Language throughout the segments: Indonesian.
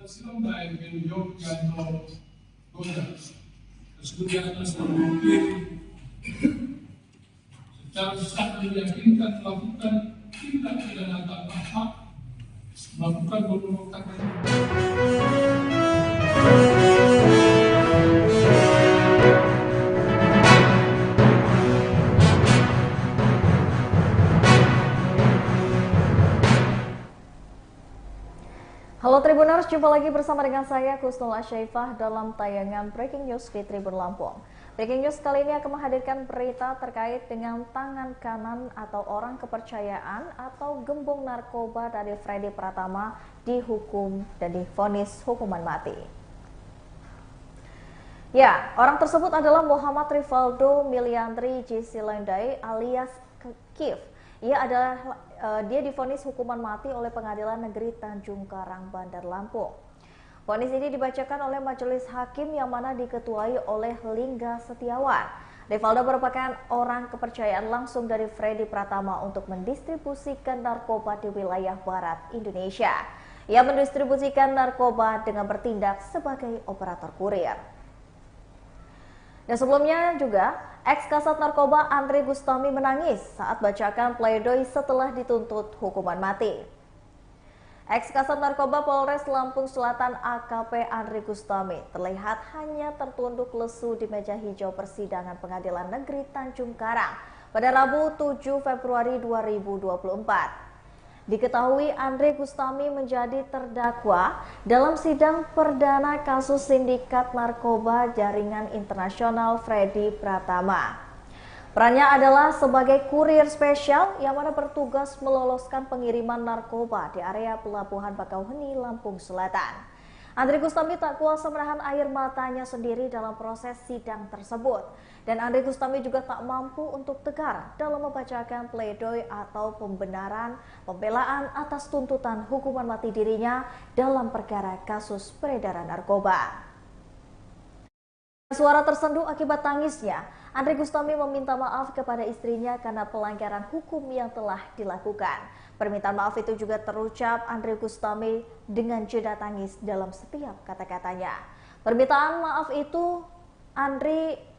Silang dahil yung gano'n godas. Tapos kemudian atas terbukti secara sah diyakinkan melakukan tindak pidana tanpa hak, melakukan pemberontakan. Halo Tribuners, jumpa lagi bersama dengan saya Kusnul Asyaifah dalam tayangan Breaking News di Tribun Lampung. Breaking News kali ini akan menghadirkan berita terkait dengan tangan kanan atau orang kepercayaan atau gembong narkoba dari Freddy Pratama dihukum dan divonis hukuman mati. Ya, orang tersebut adalah Muhammad Rivaldo Miliandri J. Silendai alias Kif. Dia divonis hukuman mati oleh Pengadilan Negeri Tanjung Karang, Bandar Lampung. Vonis ini dibacakan oleh majelis hakim yang mana diketuai oleh Lingga Setiawan. Rivaldo merupakan orang kepercayaan langsung dari Freddy Pratama untuk mendistribusikan narkoba di wilayah barat Indonesia. Ia mendistribusikan narkoba dengan bertindak sebagai operator kurir. Dan sebelumnya juga, ex-kasat narkoba Andri Gustami menangis saat bacakan pledoi setelah dituntut hukuman mati. Ex-kasat narkoba Polres Lampung Selatan AKP Andri Gustami terlihat hanya tertunduk lesu di meja hijau persidangan Pengadilan Negeri Tanjung Karang pada Rabu 7 Februari 2024. Diketahui Andri Gustami menjadi terdakwa dalam sidang perdana kasus sindikat narkoba jaringan internasional Freddy Pratama. Perannya adalah sebagai kurir spesial yang mana bertugas meloloskan pengiriman narkoba di area Pelabuhan Bakauheni, Lampung Selatan. Andri Gustami tak kuasa menahan air matanya sendiri dalam proses sidang tersebut. Dan Andri Gustami juga tak mampu untuk tegar dalam membacakan pledoi atau pembelaan atas tuntutan hukuman mati dirinya dalam perkara kasus peredaran narkoba. Suara tersenduh akibat tangisnya, Andri Gustami meminta maaf kepada istrinya karena pelanggaran hukum yang telah dilakukan. Permintaan maaf itu juga terucap Andri Gustami dengan jeda tangis dalam setiap kata-katanya. Permintaan maaf itu Andri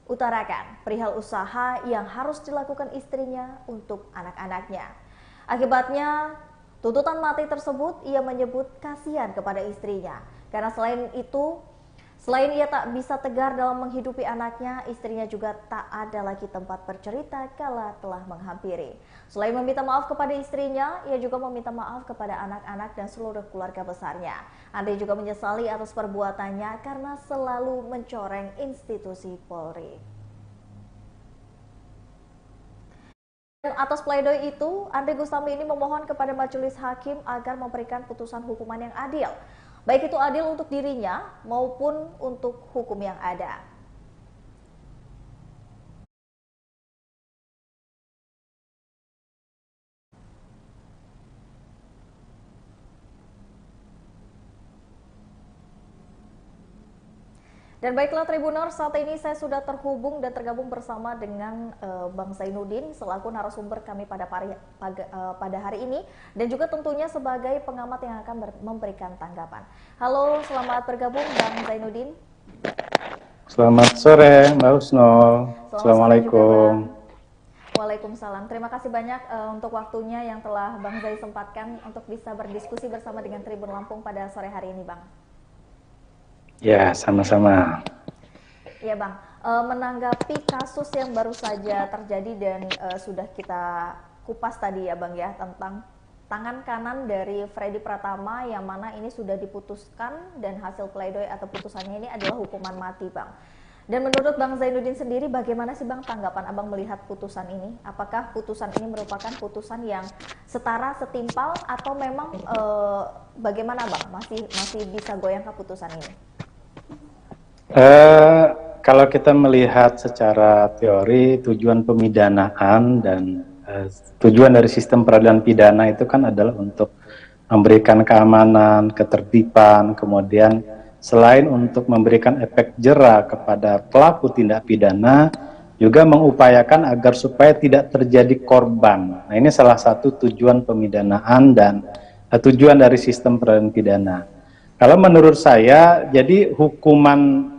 utarakan perihal usaha yang harus dilakukan istrinya untuk anak-anaknya. Akibatnya, tuntutan mati tersebut ia menyebut kasihan kepada istrinya. Karena selain ia tak bisa tegar dalam menghidupi anaknya, istrinya juga tak ada lagi tempat bercerita kala telah menghampiri. Selain meminta maaf kepada istrinya, ia juga meminta maaf kepada anak-anak dan seluruh keluarga besarnya. Andri juga menyesali atas perbuatannya karena selalu mencoreng institusi Polri. Dan atas pledoi itu, Andri Gustami ini memohon kepada majelis hakim agar memberikan putusan hukuman yang adil. Baik itu adil untuk dirinya maupun untuk hukum yang ada. Dan baiklah Tribuners, saat ini saya sudah terhubung dan tergabung bersama dengan Bang Zainuddin selaku narasumber kami pada hari ini dan juga tentunya sebagai pengamat yang akan memberikan tanggapan. Halo, selamat bergabung Bang Zainuddin. Selamat sore Mbak Husnul. Assalamualaikum. Waalaikumsalam. Terima kasih banyak untuk waktunya yang telah Bang Zai sempatkan untuk bisa berdiskusi bersama dengan Tribun Lampung pada sore hari ini, Bang. Ya, sama-sama. Ya, Bang. Menanggapi kasus yang baru saja terjadi dan sudah kita kupas tadi ya, Bang ya, tentang tangan kanan dari Freddy Pratama yang mana ini sudah diputuskan dan hasil pledoi atau putusannya ini adalah hukuman mati, Bang. Dan menurut Bang Zainuddin sendiri, bagaimana sih Bang tanggapan Abang melihat putusan ini? Apakah putusan ini merupakan putusan yang setara, setimpal, atau memang bagaimana Bang? Masih bisa goyang keputusan ini? Kalau kita melihat secara teori, tujuan pemidanaan dan tujuan dari sistem peradilan pidana itu kan adalah untuk memberikan keamanan, ketertiban, kemudian selain untuk memberikan efek jera kepada pelaku tindak pidana, juga mengupayakan agar supaya tidak terjadi korban. Nah, ini salah satu tujuan pemidanaan dan tujuan dari sistem peradilan pidana. Kalau menurut saya, jadi hukuman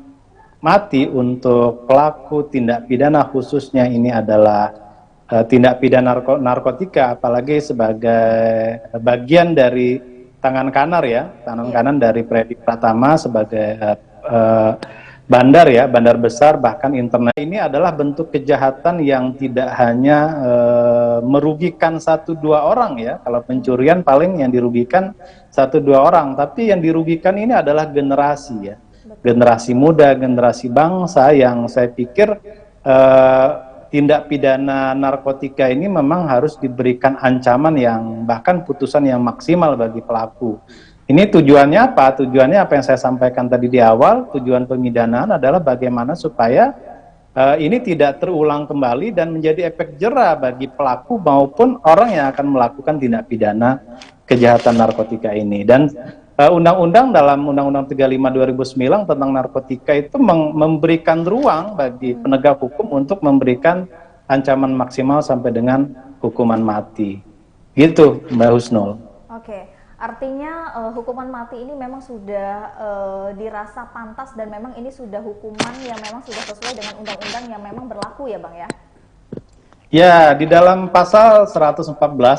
mati untuk pelaku tindak pidana khususnya ini adalah tindak pidana narkotika, apalagi sebagai bagian dari tangan kanan ya, tangan kanan dari Freddy Pratama sebagai bandar ya, bandar besar bahkan internet. Ini adalah bentuk kejahatan yang tidak hanya merugikan 1-2 orang ya. Kalau pencurian paling yang dirugikan 1-2 orang, tapi yang dirugikan ini adalah generasi ya. Generasi muda, generasi bangsa yang saya pikir tindak pidana narkotika ini memang harus diberikan ancaman yang bahkan putusan yang maksimal bagi pelaku. Ini tujuannya apa? Tujuannya apa yang saya sampaikan tadi di awal, tujuan pemidanaan adalah bagaimana supaya ini tidak terulang kembali dan menjadi efek jera bagi pelaku maupun orang yang akan melakukan tindak pidana kejahatan narkotika ini. Dan undang-undang dalam Undang-Undang 35 2009 tentang narkotika itu memberikan ruang bagi penegak hukum untuk memberikan ancaman maksimal sampai dengan hukuman mati. Gitu, Mbak Husnul. Oke. Artinya hukuman mati ini memang sudah dirasa pantas dan memang ini sudah hukuman yang memang sudah sesuai dengan undang-undang yang memang berlaku ya Bang ya? Ya, di dalam pasal 114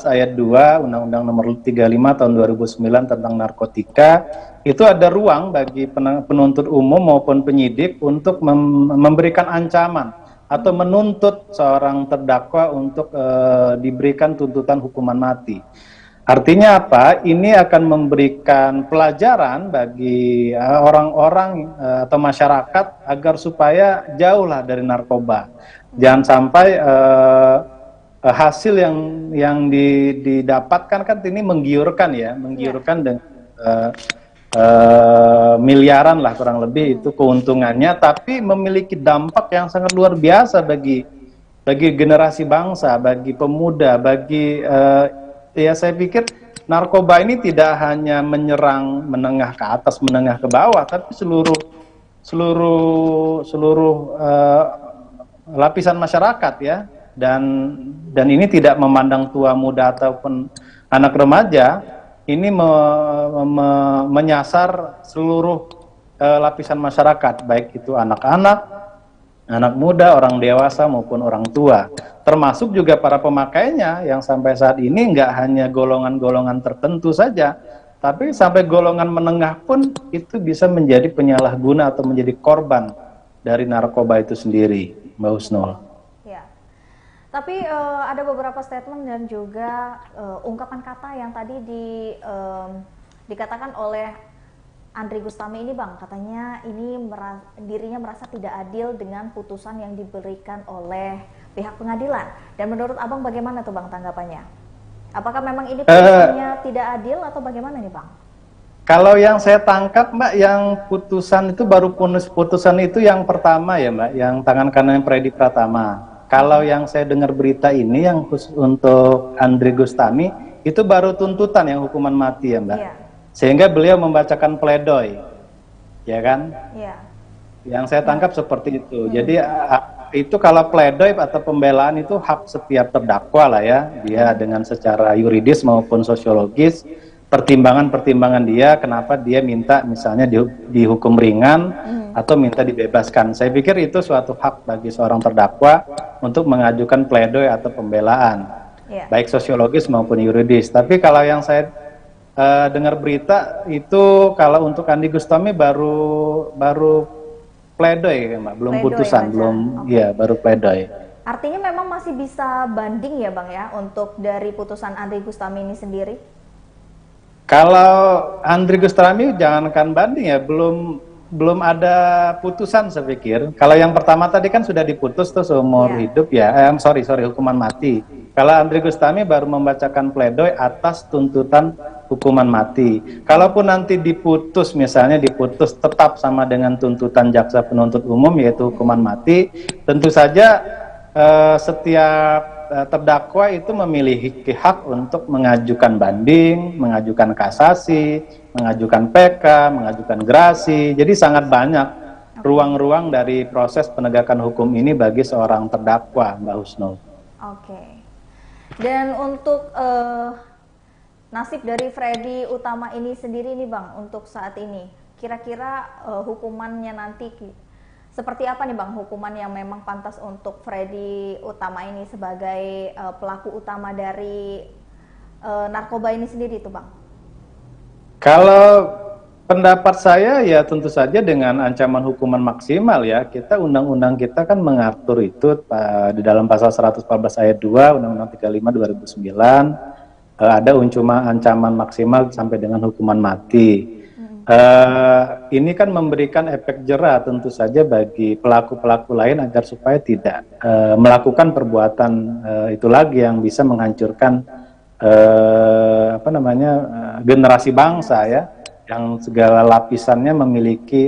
ayat 2 Undang-Undang nomor 35 tahun 2009 tentang narkotika, itu ada ruang bagi penuntut umum maupun penyidik untuk memberikan ancaman atau menuntut seorang terdakwa untuk diberikan tuntutan hukuman mati. Artinya apa? Ini akan memberikan pelajaran bagi orang-orang atau masyarakat agar supaya jauhlah dari narkoba. Jangan sampai hasil yang didapatkan kan ini menggiurkan ya, menggiurkan dengan miliaran lah kurang lebih itu keuntungannya, tapi memiliki dampak yang sangat luar biasa bagi generasi bangsa, bagi pemuda, bagi ya saya pikir narkoba ini tidak hanya menyerang menengah ke atas, menengah ke bawah, tapi seluruh lapisan masyarakat ya, dan ini tidak memandang tua muda ataupun anak remaja, ini menyasar seluruh lapisan masyarakat, baik itu anak-anak, anak muda, orang dewasa maupun orang tua, termasuk juga para pemakainya yang sampai saat ini nggak hanya golongan-golongan tertentu saja, tapi sampai golongan menengah pun itu bisa menjadi penyalahguna atau menjadi korban dari narkoba itu sendiri, Mbak Husnul. Ya, tapi ada beberapa statement dan juga ungkapan kata yang tadi dikatakan oleh Andri Gustami ini Bang, katanya ini dirinya merasa tidak adil dengan putusan yang diberikan oleh pihak pengadilan. Dan menurut Abang bagaimana tuh Bang tanggapannya? Apakah memang ini putusannya tidak adil atau bagaimana nih Bang? Kalau yang saya tangkap Mbak, yang putusan itu baru putusan itu yang pertama ya Mbak, yang tangan kanan Freddy Pratama. Kalau yang saya dengar berita ini yang khusus untuk Andri Gustami itu baru tuntutan yang hukuman mati ya Mbak. Iya. Sehingga beliau membacakan pledoi, ya kan? Iya. Yang saya tangkap seperti itu. Jadi itu kalau pledoi atau pembelaan itu hak setiap terdakwa lah ya. Dia dengan secara yuridis maupun sosiologis, pertimbangan-pertimbangan dia, kenapa dia minta misalnya dihukum ringan atau minta dibebaskan. Saya pikir itu suatu hak bagi seorang terdakwa untuk mengajukan pledoi atau pembelaan, baik sosiologis maupun yuridis. Tapi kalau yang saya dengar berita itu kalau untuk Andi Gustami baru pledoi ya Mbak, belum putusan, belum ya baru pledoi. Artinya memang masih bisa banding ya Bang ya untuk dari putusan Andri Gustami ini sendiri? Kalau Andri Gustami jangankan banding ya, belum ada putusan saya pikir. Kalau yang pertama tadi kan sudah diputus tuh seumur hidup ya, sorry hukuman mati. Kalau Andri Gustami baru membacakan pledoi atas tuntutan hukuman mati. Kalaupun nanti diputus, misalnya diputus tetap sama dengan tuntutan jaksa penuntut umum yaitu hukuman mati, tentu saja setiap terdakwa itu memiliki hak untuk mengajukan banding, mengajukan kasasi, mengajukan PK, mengajukan gerasi. Jadi sangat banyak ruang-ruang dari proses penegakan hukum ini bagi seorang terdakwa, Mbak Husnul. Oke. Dan untuk nasib dari Freddy Utama ini sendiri nih Bang untuk saat ini. Kira-kira hukumannya nanti seperti apa nih Bang, hukuman yang memang pantas untuk Freddy Utama ini sebagai pelaku utama dari narkoba ini sendiri tuh Bang? Kalau pendapat saya ya tentu saja dengan ancaman hukuman maksimal ya. Undang-undang kita kan mengatur itu di dalam pasal 114 ayat 2 Undang-Undang 35 2009 ada ancaman maksimal sampai dengan hukuman mati. Ini kan memberikan efek jera tentu saja bagi pelaku-pelaku lain agar supaya tidak melakukan perbuatan itu lagi yang bisa menghancurkan generasi bangsa ya, yang segala lapisannya memiliki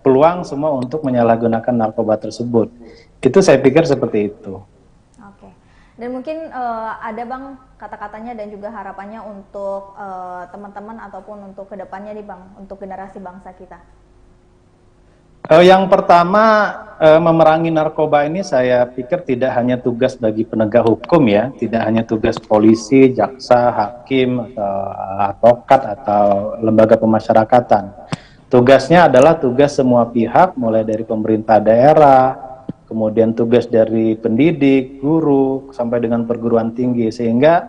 peluang semua untuk menyalahgunakan narkoba tersebut. Itu saya pikir seperti itu. Oke. Dan mungkin ada Bang kata-katanya dan juga harapannya untuk teman-teman ataupun untuk kedepannya nih Bang, untuk generasi bangsa kita. Yang pertama, memerangi narkoba ini saya pikir tidak hanya tugas bagi penegak hukum ya, tidak hanya tugas polisi, jaksa, hakim, atau advokat, atau lembaga pemasyarakatan. Tugasnya adalah tugas semua pihak, mulai dari pemerintah daerah, kemudian tugas dari pendidik, guru, sampai dengan perguruan tinggi, sehingga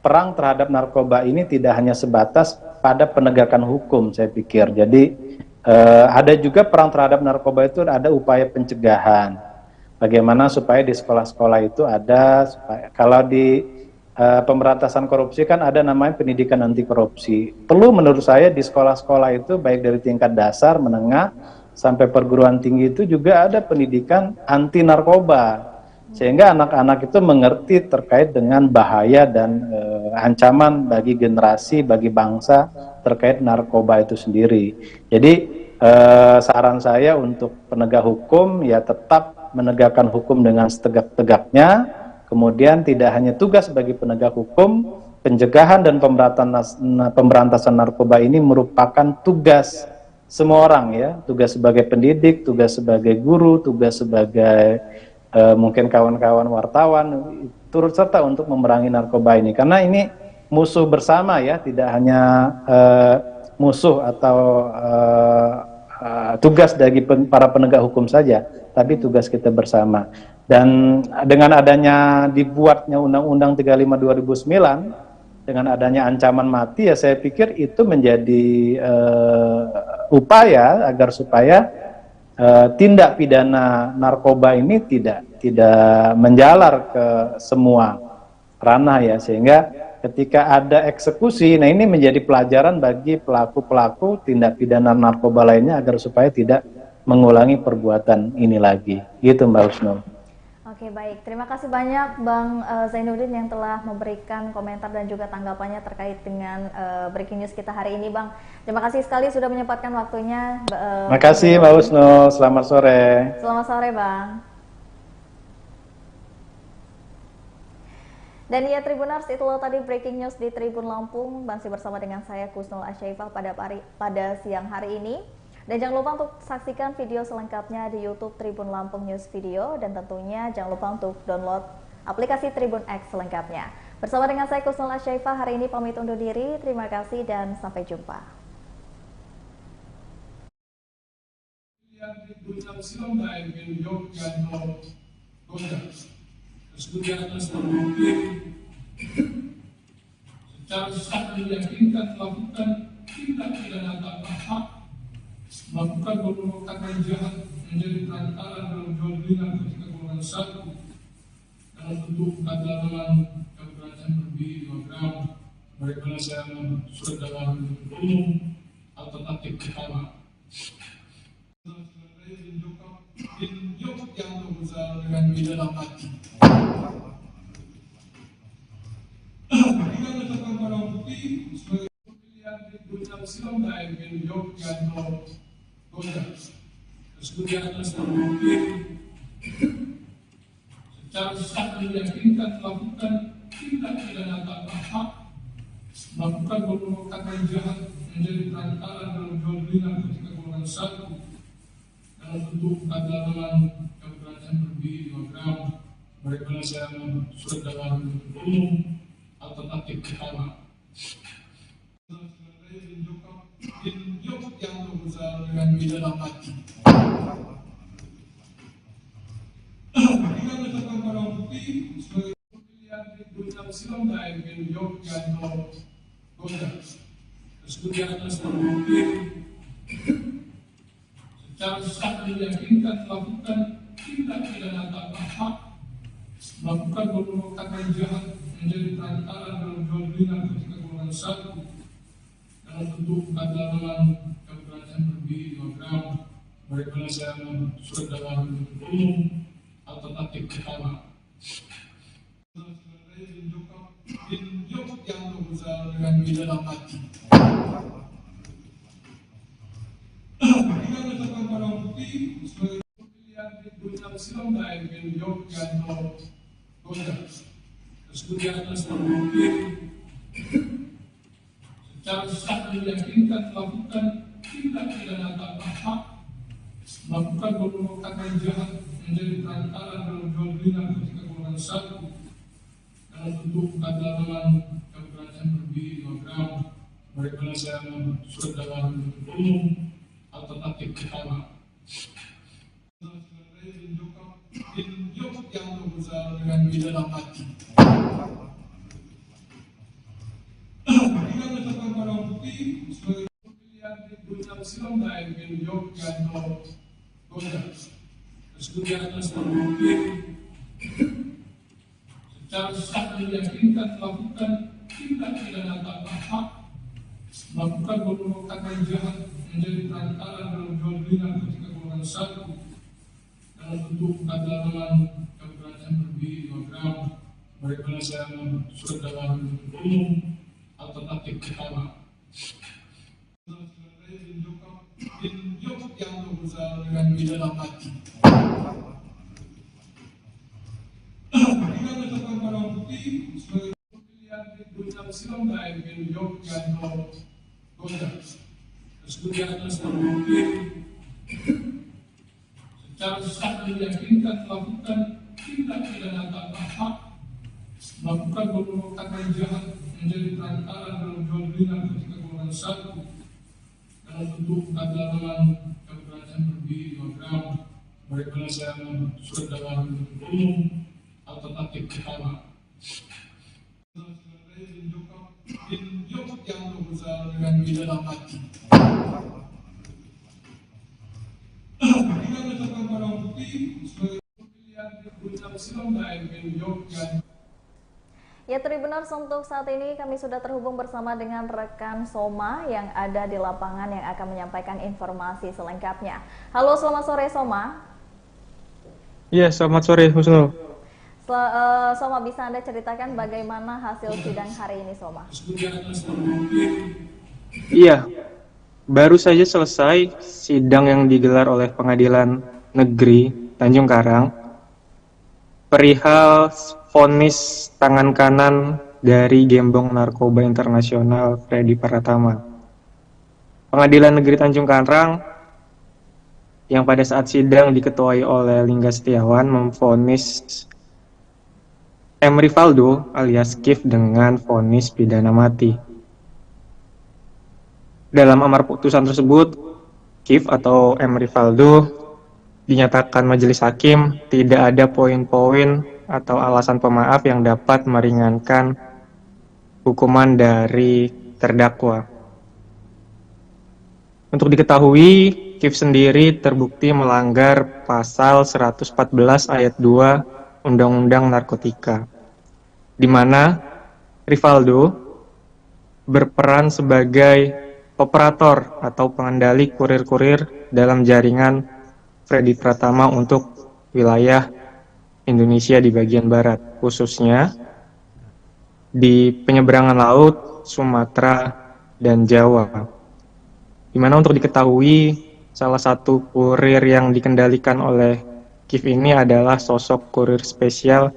perang terhadap narkoba ini tidak hanya sebatas pada penegakan hukum, saya pikir. Jadi ada juga perang terhadap narkoba itu ada upaya pencegahan. Bagaimana supaya di sekolah-sekolah itu ada, kalau di pemberantasan korupsi kan ada namanya pendidikan anti korupsi. Perlu menurut saya di sekolah-sekolah itu baik dari tingkat dasar, menengah, sampai perguruan tinggi itu juga ada pendidikan anti narkoba. Sehingga anak-anak itu mengerti terkait dengan bahaya dan ancaman bagi generasi, bagi bangsa terkait narkoba itu sendiri. Jadi saran saya untuk penegak hukum ya tetap menegakkan hukum dengan setegak-tegaknya. Kemudian tidak hanya tugas bagi penegak hukum, pencegahan dan pemberantasan narkoba ini merupakan tugas semua orang ya, tugas sebagai pendidik, tugas sebagai guru, tugas sebagai mungkin kawan-kawan wartawan turut serta untuk memerangi narkoba ini, karena ini musuh bersama ya, tidak hanya musuh atau tugas dari para penegak hukum saja, tapi tugas kita bersama. Dan dengan adanya dibuatnya Undang-Undang 35 2009 dengan adanya ancaman mati ya, saya pikir itu menjadi upaya agar supaya tindak pidana narkoba ini tidak menjalar ke semua ranah ya, sehingga ketika ada eksekusi, nah ini menjadi pelajaran bagi pelaku-pelaku tindak pidana narkoba lainnya agar supaya tidak mengulangi perbuatan ini lagi. Gitu Mbak Husnul. Oke, baik. Terima kasih banyak Bang Zainuddin yang telah memberikan komentar dan juga tanggapannya terkait dengan breaking news kita hari ini, Bang. Terima kasih sekali sudah menyempatkan waktunya. Terima kasih Mbak Husnul. Selamat sore. Selamat sore, Bang. Dan ya Tribuners, itulah tadi breaking news di Tribun Lampung. Masih bersama dengan saya Kusnul Asyaifah pada siang hari ini. Dan jangan lupa untuk saksikan video selengkapnya di YouTube Tribun Lampung News Video, dan tentunya jangan lupa untuk download aplikasi Tribun X selengkapnya. Bersama dengan saya Kusnul Asyaifah hari ini pamit undur diri. Terima kasih dan sampai jumpa. Secara sah diyakinkan melakukan tindak pidana tak hak, melakukan perbuatan jahat menjadi perantaraan dalam jual beli narkotika golongan 1 dalam bentuk dagangan yang beratnya lebih 2 gram. Bagaimana saya surat dakwaan umum alternatif pertama. Yang berusaha dengan pidana mati. Kita menetapkan barang bukti sebagai pilihan di dunia silam dan Yog yang Goda. Kemudian atas terbukti secara sah diyakinkan melakukan tindak pidana tak hak, melakukan perbuatan jahat menjadi perantaraan dalam jual beli narkotika golongan 1 dalam bentuk dagangan yang beratnya lebih 2 gram. Bagaimana saya surat dakwaan umum alternatif pertama. yang berusaha dengan pidana mati. Dengan menetapkan barang bukti sebagai pilihan Bintang Silondai bin Yogyakarta Kota. Tersebut di atas terbukti secara sah diyakinkan melakukan tindak pidana tanpa hak, melakukan pemberontakan jahat menjadi perantara dalam jual beli narkotika golongan 1 dalam bentuk pengadaan keberadaan lebih 2 gram bagaimana saya surat dakwaan penuntut umum alternatif pertama. Yang berusaha dengan pidana mati. Dengan menetapkan barang bukti sebagai pilihan Bintang Silondai bin Yogyakarta Kota. Tersebut di atas terbukti secara sah diyakinkan melakukan tindak pidana tanpa hak, melakukan pemberontakan jahat menjadi perantara dalam jual beli narkotika golongan 1 dalam bentuk pengadaan keberadaan lebih 2 gram bagaimana saya surat dakwaan penuntut umum alternatif pertama. Yang berusaha dengan pidana mati. Dengan menetapkan barang bukti sebagai pilihan Bintang Silondai bin Yogyakarta Kota. Tersebut di atas terbukti secara sah diyakinkan melakukan tindak pidana tanpa hak, melakukan pemberontakan jahat menjadi perantara dalam jual beli narkotika golongan 1 dalam bentuk pengadaan keberadaan lebih 2 gram bagaimana saya surat dakwaan penuntut umum alternatif pertama. Yang berusaha dengan pidana mati. Dengan menetapkan barang bukti sebagai pilihan Bintang Silondai bin Yogyakarta Kota. Tersebut di atas terbukti secara sah diyakinkan melakukan tindak pidana tanpa hak, melakukan pemberontakan jahat menjadi perantara dalam jual beli narkotika golongan 1 dalam bentuk pengadaan keberadaan lebih 2 gram bagaimana saya surat dakwaan penuntut umum alternatif pertama. Yang berusaha dengan pidana mati. Dengan menetapkan barang bukti sebagai pilihan Bintang Silondai bin Yogyakarta. Ya Tribuners, untuk saat ini kami sudah terhubung bersama dengan rekan Soma yang ada di lapangan yang akan menyampaikan informasi selengkapnya. Halo, selamat sore Soma. Iya, selamat sore Husnul. Soma, bisa Anda ceritakan bagaimana hasil sidang hari ini Soma? Iya, baru saja selesai sidang yang digelar oleh Pengadilan Negeri Tanjung Karang perihal vonis tangan kanan dari gembong narkoba internasional Freddy Pratama. Pengadilan Negeri Tanjung Karang yang pada saat sidang diketuai oleh Lingga Setiawan memvonis M. Rivaldo alias Kif dengan vonis pidana mati. Dalam amar putusan tersebut, Kif atau M. Rivaldo dinyatakan majelis hakim tidak ada poin-poin atau alasan pemaaf yang dapat meringankan hukuman dari terdakwa. Untuk diketahui, Kif sendiri terbukti melanggar pasal 114 ayat 2 Undang-Undang Narkotika, di mana Rivaldo berperan sebagai operator atau pengendali kurir-kurir dalam jaringan Freddy Pratama untuk wilayah Indonesia di bagian barat, khususnya di penyeberangan laut, Sumatera, dan Jawa. Di mana untuk diketahui, salah satu kurir yang dikendalikan oleh Kif ini adalah sosok kurir spesial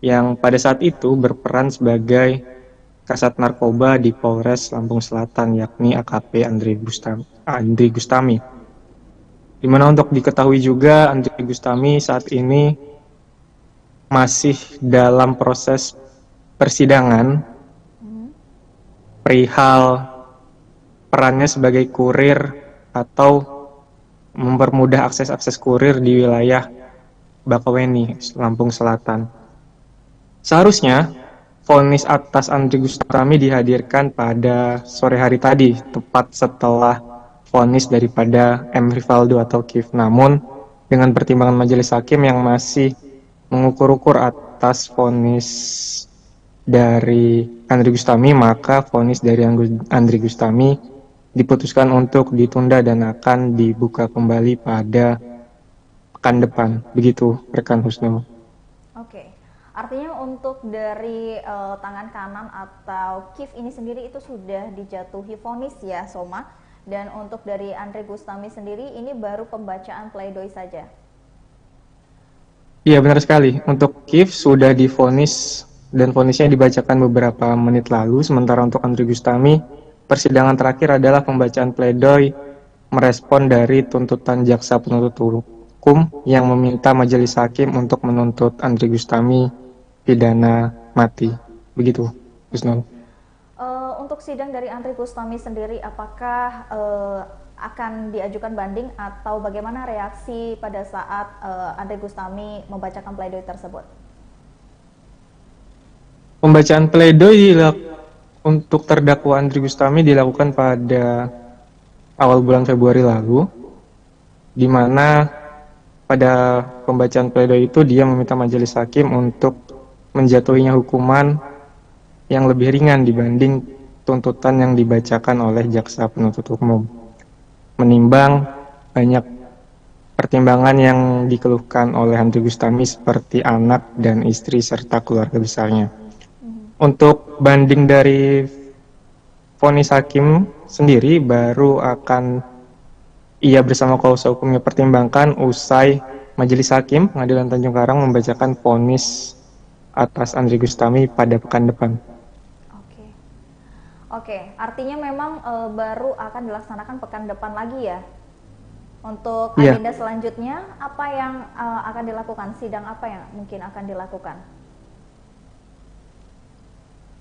yang pada saat itu berperan sebagai Kasat Narkoba di Polres Lampung Selatan, yakni AKP Andri Gustami. Di mana untuk diketahui juga Andri Gustami saat ini masih dalam proses persidangan perihal perannya sebagai kurir atau mempermudah akses kurir di wilayah Bakauheni, Lampung Selatan. Seharusnya vonis atas Andri Gustami dihadirkan pada sore hari tadi, tepat setelah vonis daripada M. Rivaldo atau Kif. Namun, dengan pertimbangan majelis hakim yang masih mengukur-ukur atas vonis dari Andri Gustami, maka vonis dari Andri Gustami diputuskan untuk ditunda dan akan dibuka kembali pada pekan depan. Begitu, rekan Husnul. Oke. Artinya untuk dari tangan kanan atau Kif ini sendiri itu sudah dijatuhi vonis ya, Soma. Dan untuk dari Andri Gustami sendiri ini baru pembacaan pledoi saja. Iya, benar sekali. Untuk Kif sudah divonis dan vonisnya dibacakan beberapa menit lalu. Sementara untuk Andri Gustami, persidangan terakhir adalah pembacaan pledoi merespon dari tuntutan jaksa penuntut hukum yang meminta majelis hakim untuk menuntut Andri Gustami pidana mati. Begitu, Husnul. Untuk sidang dari Andri Gustami sendiri, apakah akan diajukan banding atau bagaimana reaksi pada saat Andri Gustami membacakan pledoi tersebut? Pembacaan pledoi untuk terdakwa Andri Gustami dilakukan pada awal bulan Februari lalu, di mana pada pembacaan pledoi itu dia meminta majelis hakim untuk menjatuhinya hukuman yang lebih ringan dibanding tuntutan yang dibacakan oleh jaksa penuntut umum. Menimbang banyak pertimbangan yang dikeluhkan oleh Andri Gustami seperti anak dan istri serta keluarga besarnya. Untuk banding dari vonis hakim sendiri baru akan ia bersama kuasa hukumnya pertimbangkan usai majelis hakim Pengadilan Tanjung Karang membacakan vonis atas Andri Gustami pada pekan depan. Oke, artinya memang baru akan dilaksanakan pekan depan lagi ya. Untuk agenda selanjutnya apa yang akan dilakukan? Sidang apa yang mungkin akan dilakukan?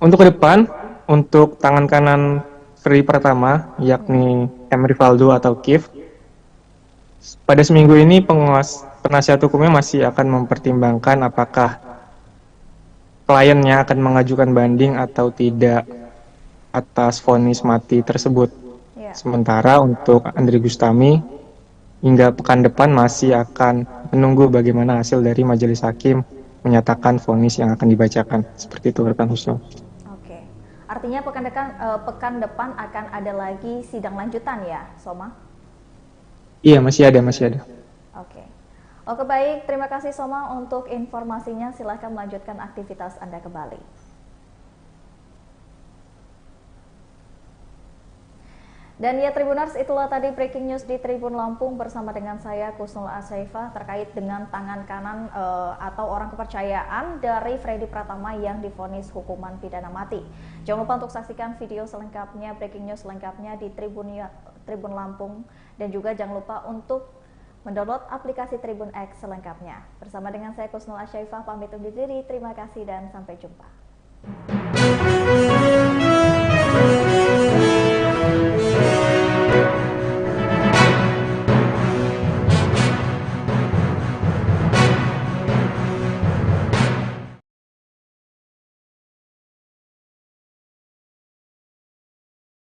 Untuk ke depan, untuk tangan kanan Freddy Pratama, yakni M. Rivaldo atau Kif, pada seminggu ini penasihat hukumnya masih akan mempertimbangkan apakah kliennya akan mengajukan banding atau tidak atas vonis mati tersebut. Sementara untuk Andri Gustami, hingga pekan depan masih akan menunggu bagaimana hasil dari majelis hakim menyatakan vonis yang akan dibacakan. Seperti itu, rekan Husnul. Artinya pekan depan akan ada lagi sidang lanjutan ya, Soma? Iya, masih ada. Oke, baik. Terima kasih Soma untuk informasinya. Silahkan melanjutkan aktivitas Anda kembali. Dan ya Tribuners, itulah tadi breaking news di Tribun Lampung bersama dengan saya Kusnul Asyaifah terkait dengan tangan kanan atau orang kepercayaan dari Freddy Pratama yang divonis hukuman pidana mati. Jangan lupa untuk saksikan video selengkapnya, breaking news selengkapnya di Tribun Lampung, dan juga jangan lupa untuk mendownload aplikasi Tribun X selengkapnya. Bersama dengan saya Kusnul Asyaifah pamit undur diri, terima kasih dan sampai jumpa.